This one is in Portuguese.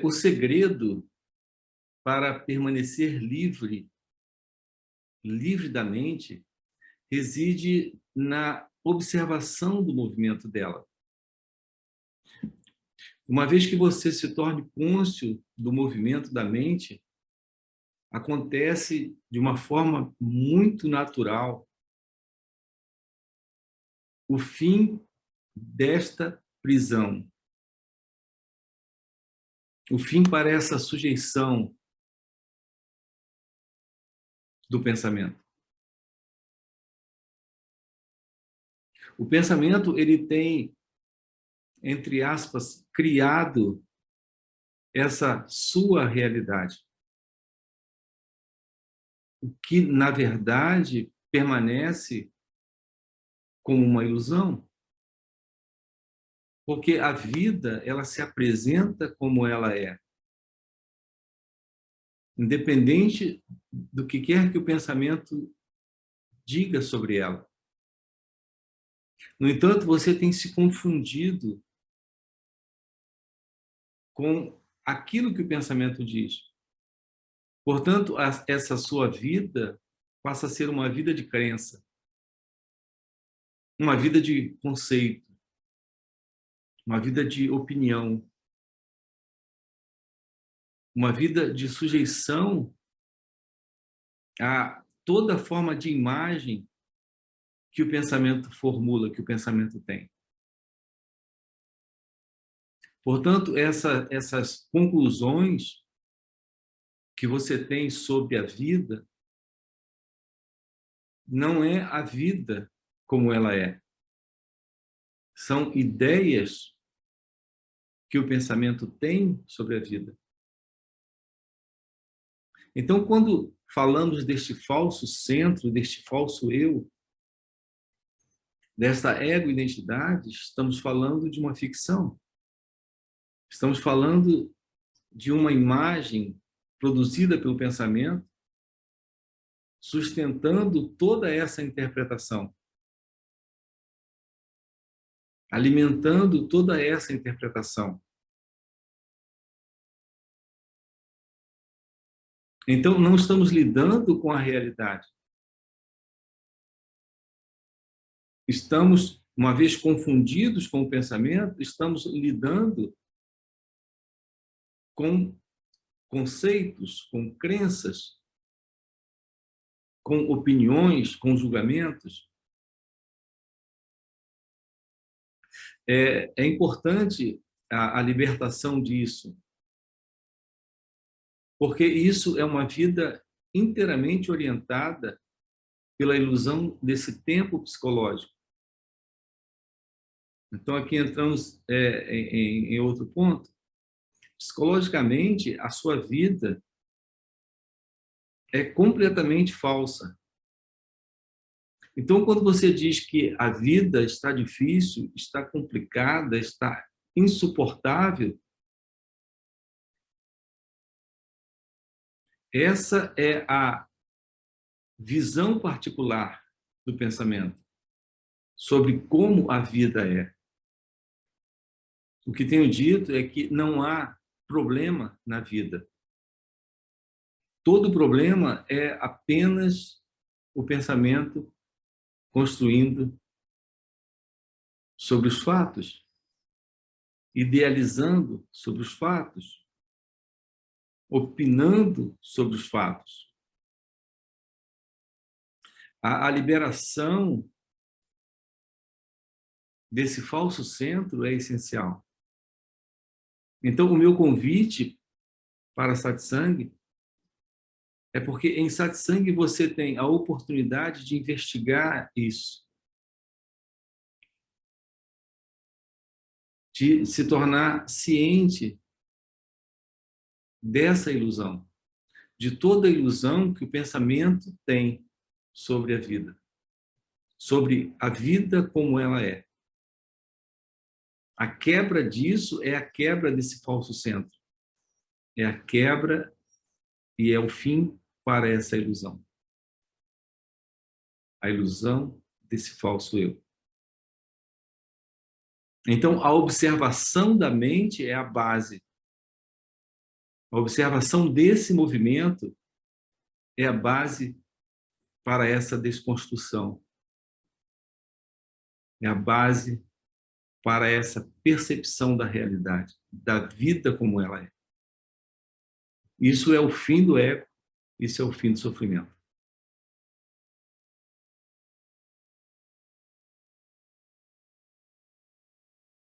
O segredo para permanecer livre da mente, reside na observação do movimento dela. Uma vez que você se torne cônscio do movimento da mente, acontece de uma forma muito natural o fim desta prisão, o fim para essa sujeição do pensamento. O pensamento, ele tem, entre aspas, criado essa sua realidade. O que, na verdade, permanece como uma ilusão. Porque a vida, ela se apresenta como ela é. Independente do que quer que o pensamento diga sobre ela. No entanto, você tem se confundido com aquilo que o pensamento diz. Portanto, essa sua vida passa a ser uma vida de crença, uma vida de conceito, uma vida de opinião, uma vida de sujeição a toda forma de imagem que o pensamento formula, que o pensamento tem. Portanto, essas conclusões que você tem sobre a vida não é a vida como ela é. São ideias que o pensamento tem sobre a vida. Então, quando falamos deste falso centro, deste falso eu, desta ego-identidade, estamos falando de uma ficção. Estamos falando de uma imagem produzida pelo pensamento, sustentando toda essa interpretação, alimentando toda essa interpretação. Então, não estamos lidando com a realidade. Estamos, uma vez confundidos com o pensamento, estamos lidando com conceitos, com crenças, com opiniões, com julgamentos. É importante a libertação disso, porque isso é uma vida inteiramente orientada pela ilusão desse tempo psicológico. Então, aqui entramos em outro ponto. Psicologicamente, a sua vida é completamente falsa. Então, quando você diz que a vida está difícil, está complicada, está insuportável, essa é a visão particular do pensamento sobre como a vida é. O que tenho dito é que não há problema na vida. Todo problema é apenas o pensamento construindo sobre os fatos, idealizando sobre os fatos, opinando sobre os fatos. A liberação desse falso centro é essencial. Então, o meu convite para Satsang é porque em Satsang você tem a oportunidade de investigar isso, de se tornar ciente dessa ilusão, de toda a ilusão que o pensamento tem sobre a vida como ela é. A quebra disso é a quebra desse falso centro. É a quebra e é o fim para essa ilusão. A ilusão desse falso eu. Então, a observação da mente é a base A observação desse movimento é a base para essa desconstrução. É a base para essa percepção da realidade, da vida como ela é. Isso é o fim do ego, isso é o fim do sofrimento.